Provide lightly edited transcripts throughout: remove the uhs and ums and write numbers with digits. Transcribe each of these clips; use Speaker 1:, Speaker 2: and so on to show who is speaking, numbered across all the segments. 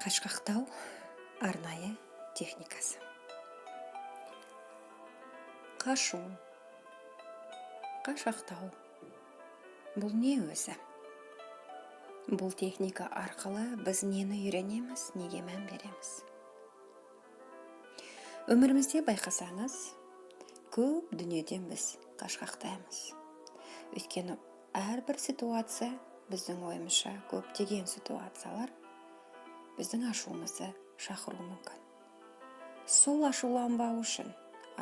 Speaker 1: Қашқақтау арнайы техникасы. Қашу, қашқақтау. Бұл не өзі? Бұл техника арқылы біз нені үйренеміз, неге мән береміз? Өмірімізде байқасаңыз, көп дүниеден біз қашқақтаймыз. Өйткені әрбір ситуация біздің ойымызша көптеген ситуациялар біздің ашуымызды шақыруы мүмкін. Сол ашуланбау үшін,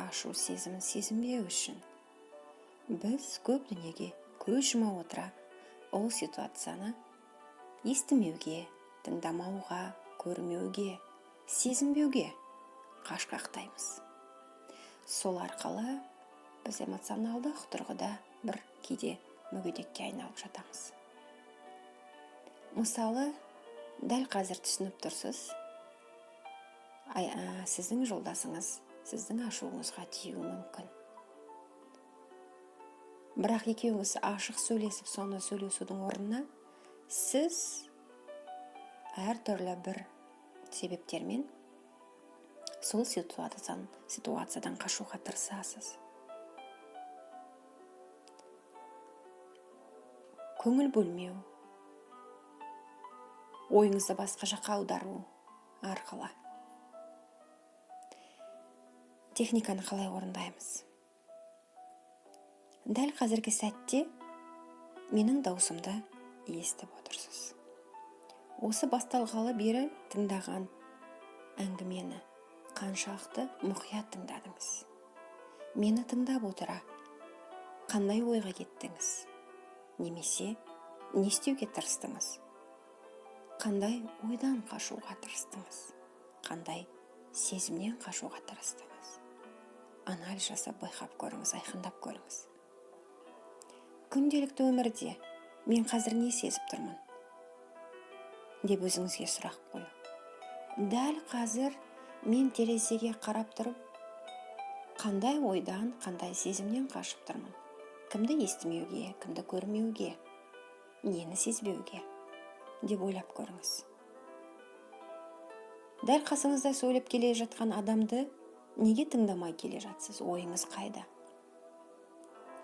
Speaker 1: ашу сезімін сезінбеу үшін біз көп дүниеге көз жұма отыра ол ситуацияны естімеуге, тыңдамауға, көрмеуге, сезінбеуге қашқақтаймыз. Сол арқылы біз эмоционалдық тұрғыда бір кейде мүгедекке айналып жатамыз. Мысалы, дәл қазір түсініп тұрсыз, сіздің жолдасыңыз сіздің ашуыңызға тиюі мүмкін. Бірақ екеуіңіз ашық сөйлесіп, соны сөйлесудің орнына сіз әртүрлі бір себептермен сол ситуациядан қашуға тырысасыз. Көңіл бөлмеу, ойыңызды басқа жаққа аудару арқылы. Техниканы қалай орындаймыз? Дәл қазіргі сәтте менің даусымды естіп отырсыз. Осы басталғалы бері тыңдаған әңгімені қаншалықты мұқият тыңдадыңыз? Мені тыңдап отыра қандай ойға кеттіңіз? Немесе не істеуге тырыстыңыз? Қандай ойдан қашуға тырыстыңыз? Қандай сезімнен қашуға тырыстыңыз? Анализ жасап байқап көріңіз, айқындап көріңіз. Күнделікті өмірде мен қазір не сезіп тұрмын? Деп өзіңізге сұрақ қою. Дәл қазір мен терезеге қарап тұрып, қандай ойдан, қандай сезімнен қашып тұрмын? Кімді естімеуге, кімді көрмеуге, нені сезбеуге? Деп ойлап көріңіз. Дәл қасыңызда сөйлеп келе жатқан адамды неге тыңдамай келе жатсыз? Ойыңыз қайда?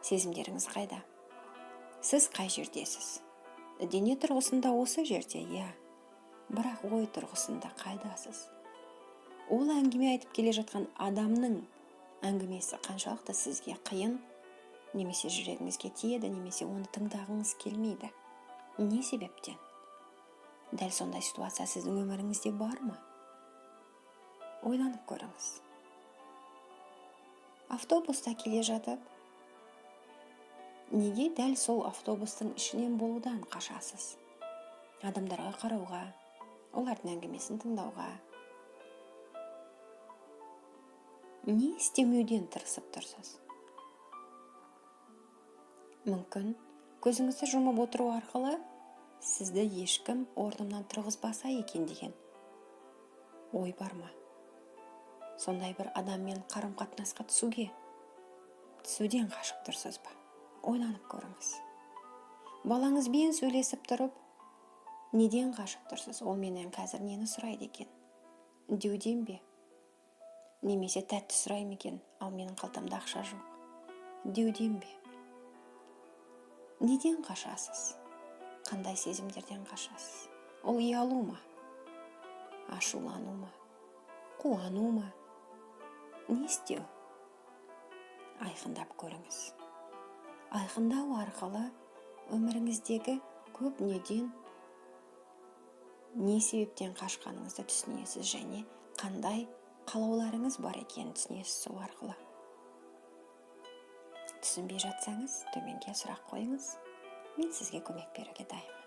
Speaker 1: Сезімдеріңіз қайда? Сіз қай жердесіз? Дене тұрғысында осы жерде, иә. Бірақ ой тұрғысында қайдасыз? Ол әңгіме айтып келе жатқан адамның әңгімесі қаншалықты сізге қиын, немесе жүрегіңізге тиеді, немесе оны тыңдағыңыз келмейді? Не себептен? Дәл сондай ситуация сіздің өміріңізде бар ма? Ойланып көріңіз. Автобуста келе жатып, неге дәл сол автобустың ішінен болудан қашасыз? Адамдарға қарауға, олардың әңгімесін тыңдауға. Не істемеуден тырысып тұрсыз? Мүмкін көзіңізді жұмып отыру арқылы сізді ешкім орнымнан тұрғызбаса екен деген ой бар ма? Сондай бір адаммен қарым-қатынасқа түсуден қашып тұрсыз ба? Ойланып көріңіз. Балаңызбен сөйлесіп тұрып, неден қашып тұрсыз? Ол менен қазір нені сұрайды екен? Деуден бе? Немесе тәтті сұраймын екен, ал менің қалтамда ақша жоқ? Деуден бе? Неден қашасыз? Қандай сезімдерден қашасыз? Ол ұялу ма? Ашулану ма? Қуану ма? Не істеу? Айқындап көріңіз. Айқындау арқылы өміріңіздегі көп неден, не себептен қашқаныңызды түсінесіз және қандай қалауларыңыз бар екенін түсінесіз сол арқылы. Түсінбей жатсаңыз, төменге сұрақ қойыңыз. Мен сізге көмек беруге дайынмын.